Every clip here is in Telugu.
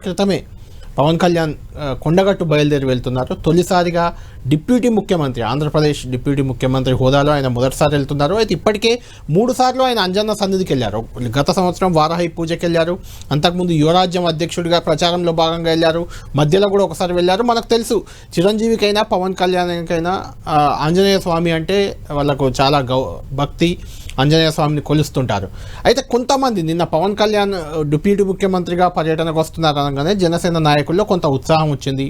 క్రితమే పవన్ కళ్యాణ్ కొండగట్టు బయలుదేరి వెళ్తున్నారు. తొలిసారిగా డిప్యూటీ ముఖ్యమంత్రి, ఆంధ్రప్రదేశ్ డిప్యూటీ ముఖ్యమంత్రి హోదాలో ఆయన మొదటిసారి వెళ్తున్నారు. అయితే ఇప్పటికే 3 సార్లు ఆయన అంజన్న సన్నిధికి వెళ్ళారు. గత సంవత్సరం వారాహి పూజకి వెళ్ళారు, అంతకుముందు యువరాజ్యం అధ్యక్షుడిగా ప్రచారంలో భాగంగా వెళ్ళారు, మధ్యలో కూడా ఒకసారి వెళ్ళారు. మనకు తెలుసు చిరంజీవికైనా పవన్ కళ్యాణ్కైనా ఆంజనేయ స్వామి అంటే వాళ్ళకు చాలా భక్తి, ఆంజనేయ స్వామిని కొలుస్తుంటారు. అయితే కొంతమంది నిన్న పవన్ కళ్యాణ్ డిప్యూటీ ముఖ్యమంత్రిగా పర్యటనకు వస్తున్నారు అనగానే జనసేన నాయకుల్లో కొంత ఉత్సాహం వచ్చింది.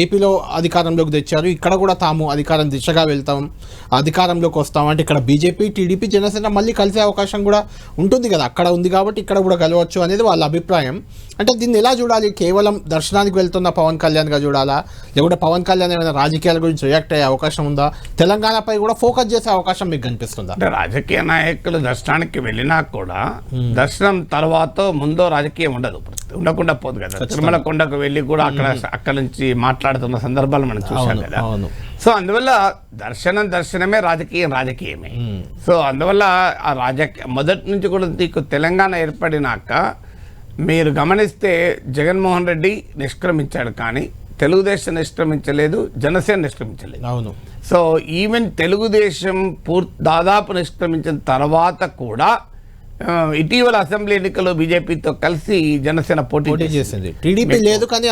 ఏపీలో అధికారంలోకి తెచ్చారు, ఇక్కడ కూడా తాము అధికారం దిశగా వెళ్తాం, అధికారంలోకి వస్తాం అంటే ఇక్కడ బీజేపీ, టీడీపీ, జనసేన మళ్ళీ కలిసే అవకాశం కూడా ఉంటుంది కదా, అక్కడ ఉంది కాబట్టి ఇక్కడ కూడా కలవచ్చు అనేది వాళ్ళ అభిప్రాయం. అంటే దీన్ని ఎలా చూడాలి? కేవలం దర్శనానికి వెళ్తున్న పవన్ కళ్యాణ్గా చూడాలా, లేకుంటే పవన్ కళ్యాణ్ ఏమైనా రాజకీయాల గురించి రియాక్ట్ అయ్యే అవకాశం ఉందా? తెలంగాణపై కూడా ఫోకస్ చేసే అవకాశం మీకు కనిపిస్తుందా? అంటే రాజకీయ నాయకులు దర్శనానికి వెళ్ళినా కూడా దర్శనం తర్వాత ముందో రాజకీయం ఉండదు, ఉండకుండా పోదు కదా. తిరుమల కొండకు వెళ్ళి కూడా అక్కడ నుంచి మాట్లాడుతున్న సందర్భాలు మనం చూసాం కదా. సో అందువల్ల దర్శనమే, రాజకీయమే. సో అందువల్ల ఆ మొదటి నుంచి కూడా నీకు తెలంగాణ ఏర్పడినాక మీరు గమనిస్తే జగన్మోహన్ రెడ్డి నిష్క్రమించాడు, కానీ తెలుగుదేశం నిష్క్రమించలేదు, జనసేన నిష్క్రమించలేదు. అవును. సో ఈవెన్ తెలుగుదేశం దాదాపు నిష్క్రమించిన తర్వాత కూడా ఇటీవల అసెంబ్లీ ఎన్నికల్లో బీజేపీతో కలిసి జనసేన పోటీ చేసింది. టీడీపీ లేదు, కానీ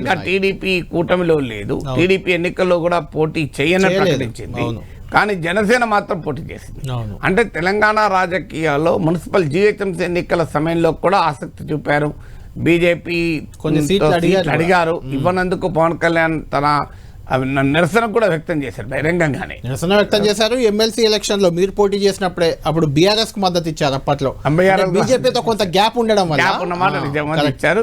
ఇంకా టీడీపీ కూటమిలో లేదు. టీడీపీ ఎన్నికల్లో కూడా పోటీ చేయని ప్రకటించింది, కానీ జనసేన మాత్రం పోటీ చేసింది. అంటే తెలంగాణ రాజకీయాల్లో మున్సిపల్ జీహెచ్ఎంసీ ఎన్నికల సమయంలో కూడా ఆసక్తి చూపారు. బీజేపీ కొన్ని సీట్లు అడిగారు, ఇవ్వనందుకు పవన్ కళ్యాణ్ తన నిరసన కూడా వ్యక్తం చేశారు, బహిరంగంగానే నిరసన వ్యక్తం చేశారు. ఎమ్మెల్సీ ఎలక్షన్ లో మీరు పోటీ చేసినప్పుడే అప్పుడు బీఆర్ఎస్ కు మద్దతు ఇచ్చారు. అప్పట్లో బీజేపీతో కొంత గ్యాప్ ఉండడం వల్ల ఇచ్చారు.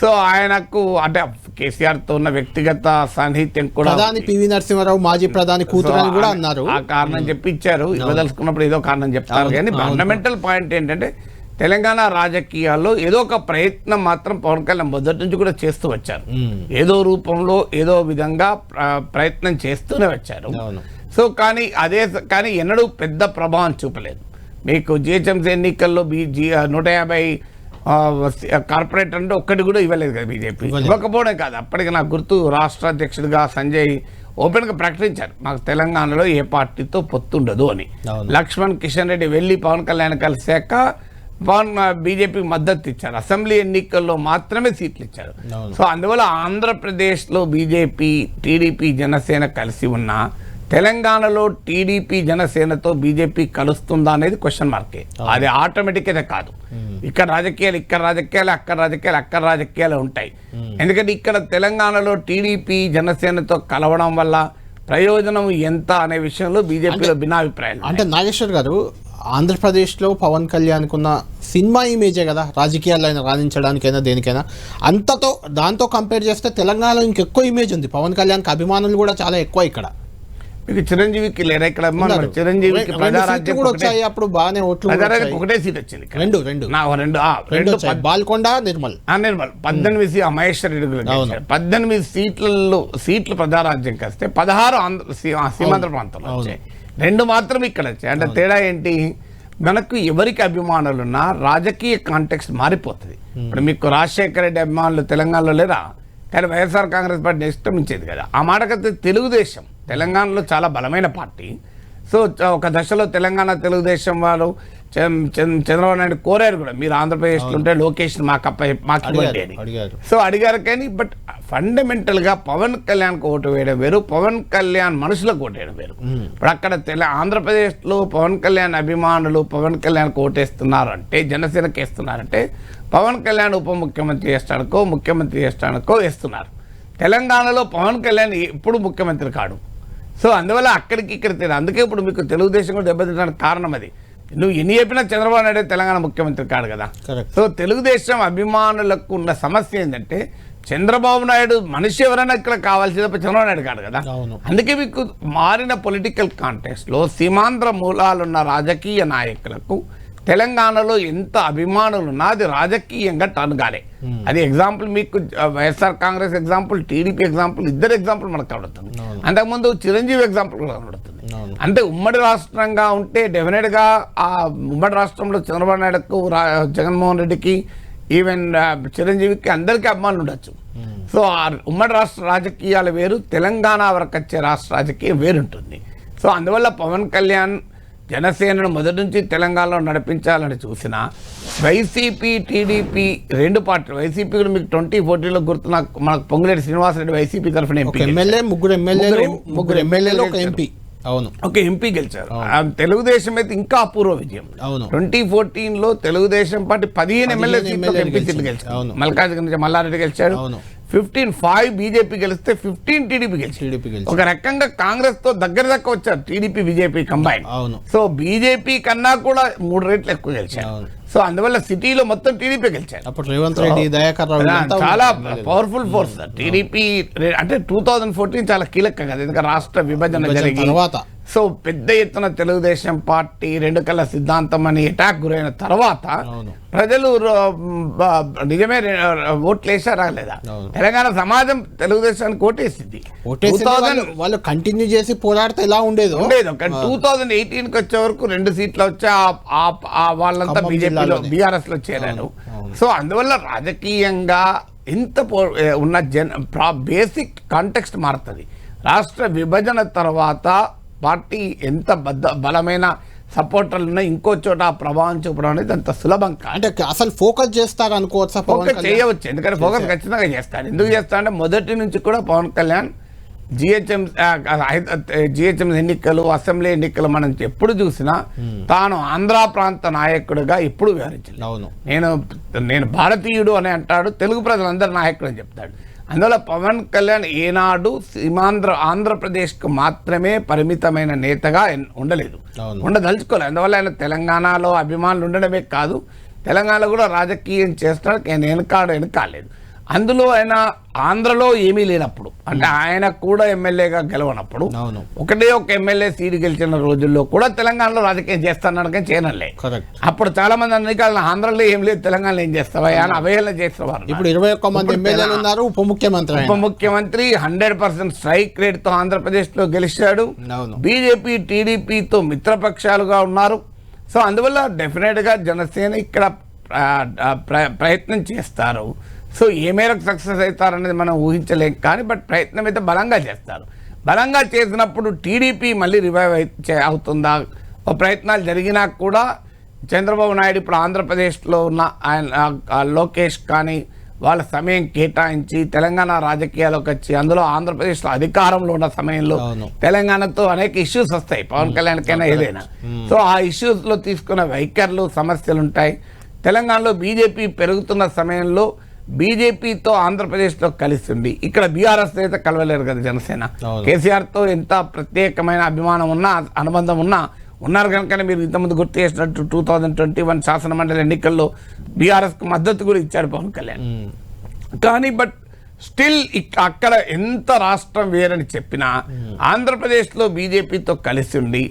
సో ఆయనకు అంటే కేసీఆర్ తో ఉన్న వ్యక్తిగత సాన్నిహిత్యం కూడా, ప్రధాని పివి నరసింహారావు మాజీ ప్రధాని కూతురు అని కూడా అన్నారు, ఆ కారణం చెప్పి ఇచ్చారు. ఇవ్వదలుచుకున్నప్పుడు ఏదో కారణం చెప్తారు, కానీ ఫండమెంటల్ పాయింట్ ఏంటంటే తెలంగాణ రాజకీయాల్లో ఏదో ఒక ప్రయత్నం మాత్రం పవన్ కళ్యాణ్ మొదటి నుంచి కూడా చేస్తూ వచ్చారు. ఏదో రూపంలో ఏదో విధంగా ప్రయత్నం చేస్తూనే వచ్చారు. సో కానీ ఎన్నడూ పెద్ద ప్రభావం చూపలేదు. మీకు జిహెచ్ఎంసీ ఎన్నికల్లో 150 కార్పొరేటర్ అంటే ఒక్కటి కూడా ఇవ్వలేదు కదా బీజేపీ. ఇవ్వకపోవడం కాదు, అప్పటికి నాకు గుర్తు రాష్ట్ర అధ్యక్షుడిగా సంజయ్ ఓపెన్గా ప్రకటించారు, మాకు తెలంగాణలో ఏ పార్టీతో పొత్తుండదు అని. లక్ష్మణ్ కిషన్ రెడ్డి వెళ్ళి పవన్ కళ్యాణ్ కలిసాక బీజేపీకి మద్దతు ఇచ్చారు. అసెంబ్లీ ఎన్నికల్లో మాత్రమే సీట్లు ఇచ్చారు. సో అందువల్ల ఆంధ్రప్రదేశ్లో బీజేపీ, టీడీపీ, జనసేన కలిసి ఉన్న తెలంగాణలో టీడీపీ, జనసేనతో బీజేపీ కలుస్తుందా అనేది క్వశ్చన్ మార్కే. అది ఆటోమేటిక్ అయితే కాదు. ఇక్కడ రాజకీయాలు అక్కడ రాజకీయాలు ఉంటాయి. ఎందుకంటే ఇక్కడ తెలంగాణలో టీడీపీ, జనసేనతో కలవడం వల్ల ప్రయోజనం ఎంత అనే విషయంలో బీజేపీలో భిన్నాభిప్రాయాలు. అంటే నాగేశ్వర్ గారు, ఆంధ్రప్రదేశ్లో పవన్ కళ్యాణ్కు ఉన్న సినిమా ఇమేజే కదా రాజకీయాల్లో అయినా రాణించడానికైనా దేనికైనా, దాంతో కంపేర్ చేస్తే తెలంగాణలో ఇంకెక్కువ ఇమేజ్ ఉంది. పవన్ కళ్యాణ్కి అభిమానులు కూడా చాలా ఎక్కువ. ఇక్కడ మీకు చిరంజీవికి లేరా? ఇక్కడ చిరంజీవికి అప్పుడు బాగానే ఓట్లు, ఒకటే సీట్ వచ్చింది, రెండు బాల్కొండ, నిర్మల్ 18 మహేశ్వర్ రెడ్డి 18 సీట్లు ప్రజారాజ్యం కాస్తే 16 సీమాంధ్ర ప్రాంతంలో వచ్చాయి, 2 మాత్రం ఇక్కడ వచ్చాయి. అంటే తేడా ఏంటి? మనకు ఎవరికి అభిమానులున్నా రాజకీయ కాంటెక్స్ట్ మారిపోతుంది. ఇప్పుడు మీకు రాజశేఖర రెడ్డి అభిమానులు తెలంగాణలో లేరా? కానీ వైఎస్ఆర్ కాంగ్రెస్ పార్టీ ఇష్టమించేది కదా. ఆ మాటకైతే తెలుగుదేశం తెలంగాణలో చాలా బలమైన పార్టీ. సో ఒక దశలో తెలుగుదేశం వాళ్ళు చంద్రబాబు నాయుడు కోరారు కూడా, మీరు ఆంధ్రప్రదేశ్లో ఉంటే లోకేష్ మాకు ఇవ్వండి అని. సో అడిగారు, కానీ బట్ ఫండమెంటల్గా పవన్ కళ్యాణ్కి ఓటు వేయడం వేరు, పవన్ కళ్యాణ్ మనుషులకు ఓటు వేయడం వేరు. ఇప్పుడు అక్కడ ఆంధ్రప్రదేశ్లో పవన్ కళ్యాణ్ అభిమానులు పవన్ కళ్యాణ్కి ఓటేస్తున్నారంటే, జనసేనకి వేస్తున్నారంటే పవన్ కళ్యాణ్ ఉప ముఖ్యమంత్రి చేస్తానికో ముఖ్యమంత్రి చేస్తానికో వేస్తున్నారు. తెలంగాణలో పవన్ కళ్యాణ్ ఎప్పుడు ముఖ్యమంత్రి కాడు. సో అందువల్ల అక్కడికి ఇక్కడ తేడా. అందుకే ఇప్పుడు మీకు తెలుగుదేశం కూడా దెబ్బతినడానికి కారణం అది. నువ్వు ఎన్ని చెప్పినా చంద్రబాబు నాయుడు తెలంగాణ ముఖ్యమంత్రి కాడు కదా. సో తెలుగుదేశం అభిమానులకు ఉన్న సమస్య ఏంటంటే, చంద్రబాబు నాయుడు మనిషి ఎవరైనా ఇక్కడ కావాల్సింది చంద్రబాబు నాయుడు కాదు కదా. అందుకే మీకు మారిన పొలిటికల్ కాంటెక్స్ట్లో సీమాంధ్ర మూలాలున్న రాజకీయ నాయకులకు తెలంగాణలో ఎంత అభిమానులు ఉన్నా అది రాజకీయంగా టర్న్ కాలే. అది ఎగ్జాంపుల్ మీకు YSR Congress example, TDP example, ఇద్దరు ఎగ్జాంపుల్ మనకు కనబడుతుంది. అంతకుముందు చిరంజీవి ఎగ్జాంపుల్ కూడా కనబడుతుంది. అంటే ఉమ్మడి రాష్ట్రంగా ఉంటే డెఫినెట్గా ఆ ఉమ్మడి రాష్ట్రంలో చంద్రబాబు నాయుడుకు, జగన్మోహన్ రెడ్డికి ఈవెన్ చిరంజీవికి అందరికీ అభిమానులు ఉండొచ్చు. సో ఆ ఉమ్మడి రాష్ట్ర రాజకీయాలు వేరు, తెలంగాణ వరకు వచ్చే రాష్ట్ర రాజకీయం వేరుంటుంది. సో అందువల్ల పవన్ కళ్యాణ్ జనసేనను మొదటి నుంచి తెలంగాణలో నడిపించాలని చూసిన వైసీపీ టీడీపీ రెండు పార్టీలు, వైసీపీ కూడా మీకు 2014లో గుర్తు, నాకు మనకు పొంగులేటి శ్రీనివాసరెడ్డి వైసీపీ తరఫున ముగ్గురు ఎమ్మెల్యేలు ఒక ఎంపీ, అవును, ఒక ఎంపీ గెలిచారు. తెలుగుదేశం అయితే ఇంకా అపూర్వ విజయం. 2014లో తెలుగుదేశం పార్టీ 15 ఎమ్మెల్యే ఎంపీ సీట్లు గెలిచారు. మల్కాజ్గిరి నుంచి మల్లారెడ్డి గెలిచాడు. 15 బీజేపీ గెలిస్తే 15 టీడీపీ గెలిచారు. ఒక రకంగా కాంగ్రెస్ తో దగ్గర వచ్చారు TDP BJP combine. So BJP కన్నా కూడా 3 రెట్లు ఎక్కువ గెలిచారు. సో అందువల్ల సిటీలో మొత్తం టీడీపీ గెలిచారు. అప్పుడు రేవంత్ రెడ్డి, దయాకర్ రావు చాలా పవర్ఫుల్ ఫోర్స్ టీడీపీ. అంటే 2014 చాలా కీలకం కదా, ఎందుకంటే రాష్ట్ర విభజన జరిగిన తర్వాత. సో పెద్ద ఎత్తున తెలుగుదేశం పార్టీ 2 కళ్ళ సిద్ధాంతం అని అటాక్ గురైన తర్వాత ప్రజలు నిజమే ఓట్లు వేసారా లేదా? తెలంగాణ సమాజం తెలుగుదేశానికి ఓటేసింది. వాళ్ళు కంటిన్యూ చేసి పోరాడితే ఎలా ఉండేది. 2018కి వచ్చే వరకు 2 సీట్లు వచ్చి వాళ్ళంతా బీజేపీలో బీఆర్ఎస్ లో చేరారు. సో అందువల్ల రాజకీయంగా ఇంత ఉన్న బేసిక్ కాంటెక్స్ట్ మారుతుంది. రాష్ట్ర విభజన తర్వాత పార్టీ ఎంత బలమైన సపోర్టర్లు ఉన్నాయి, ఇంకో చోట ప్రభావం చూపడం అనేది అంత సులభం కాదు. అంటే అసలు ఫోకస్ చేస్తారు అనుకోవచ్చు, ఫోకస్ చేయవచ్చు. ఎందుకంటే ఫోకస్ ఖచ్చితంగా చేస్తాడు. ఎందుకు చేస్తాడంటే మొదటి నుంచి కూడా పవన్ కళ్యాణ్ జిహెచ్ఎం ఎన్నికలు, అసెంబ్లీ ఎన్నికలు మనం ఎప్పుడు చూసినా తాను ఆంధ్ర ప్రాంత నాయకుడిగా ఎప్పుడు వివరించలేదు. నేను భారతీయుడు అని అంటాడు, తెలుగు ప్రజలందరూ నాయకుడు అని చెప్తాడు. అందువల్ల పవన్ కళ్యాణ్ ఏనాడు ఆంధ్రప్రదేశ్కు మాత్రమే పరిమితమైన నేతగా ఉండలేదు, ఉండదలుచుకోలేదు. అందువల్ల ఆయన తెలంగాణలో అభిమానులు ఉండడమే కాదు, తెలంగాణలో కూడా రాజకీయం చేస్తాడు. ఆయన వెనకాలేదు. అందులో ఆయన ఆంధ్రలో ఏమీ లేనప్పుడు, అంటే ఆయన కూడా ఎమ్మెల్యేగా గెలవనప్పుడు, ఒకటే ఒక ఎమ్మెల్యే సీటు గెలిచిన రోజుల్లో కూడా తెలంగాణలో రాజకీయం చేస్తాను కానీ చేయనలే. అప్పుడు చాలా మంది అన్ని ఆంధ్రలో ఏం లేదు, తెలంగాణలో ఏం చేస్తావా అని అవహేళన చేసేవారు. ఇప్పుడు 21 మంది ఎమ్మెల్యేలు ఉన్నారు. ఉప ముఖ్యమంత్రి 100% స్ట్రైక్ రేట్ తో ఆంధ్రప్రదేశ్ లో గెలిచాడు. బీజేపీ టీడీపీతో మిత్రపక్షాలుగా ఉన్నారు. సో అందువల్ల డెఫినెట్ గా జనసేన ఇక్కడ ప్రయత్నం చేస్తారు. సో ఏ మేరకు సక్సెస్ అవుతారనేది మనం ఊహించలేం కానీ, బట్ ప్రయత్నం అయితే బలంగా చేస్తారు. బలంగా చేసినప్పుడు టీడీపీ మళ్ళీ రివైవ్ అవుతుందా? ప్రయత్నాలు జరిగినా కూడా చంద్రబాబు నాయుడు ఇప్పుడు ఆంధ్రప్రదేశ్లో ఉన్న ఆయన లోకేష్ కానీ వాళ్ళ సమయం కేటాయించి తెలంగాణ రాజకీయాల్లోకి వచ్చి, అందులో ఆంధ్రప్రదేశ్లో అధికారంలో ఉన్న సమయంలో తెలంగాణతో అనేక ఇష్యూస్ వస్తాయి పవన్ కళ్యాణ్కైనా ఏదైనా. సో ఆ ఇష్యూస్లో తీసుకున్న వైఖరులు, సమస్యలు ఉంటాయి. తెలంగాణలో బీజేపీ పెరుగుతున్న సమయంలో బీజేపీతో ఆంధ్రప్రదేశ్లో కలిసి ఉంది. ఇక్కడ బీఆర్ఎస్ అయితే కలవలేరు కదా జనసేన. కేసీఆర్తో ఎంత ప్రత్యేకమైన అభిమానం ఉన్నా, అనుబంధం ఉన్నారు కనుకనే మీరు ఇంతకుముందు గుర్తు చేసినట్టు 2021 శాసనమండలి ఎన్నికల్లో బీఆర్ఎస్కు మద్దతు కూడా ఇచ్చాడు పవన్ కళ్యాణ్. కానీ బట్ స్టిల్ అక్కడ ఎంత రాష్ట్రం వేరని చెప్పినా ఆంధ్రప్రదేశ్లో బీజేపీతో కలిసి ఉండి,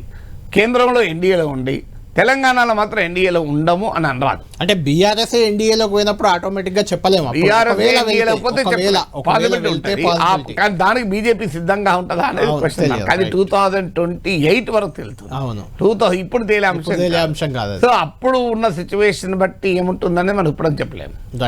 కేంద్రంలో ఎన్డీఏలో ఉండి, తెలంగాణలో మాత్రం ఎన్డీఏలో ఉండము అని అనరాదు. అంటే బీఆర్ఎస్ ఎన్డీఏలో పోయినప్పుడు ఆటోమేటిక్ గా చెప్పలేము. కానీ దానికి బీజేపీ సిద్ధంగా ఉంటుందా అనేది క్వశ్చన్. అది 2028 వరకు తెలుస్తుంది. ఇప్పుడు తేలే అంశం కాదు. సో అప్పుడు ఉన్న సిచ్యువేషన్ బట్టి ఏముంటుందనేది మనం ఇప్పుడు చెప్పలేము.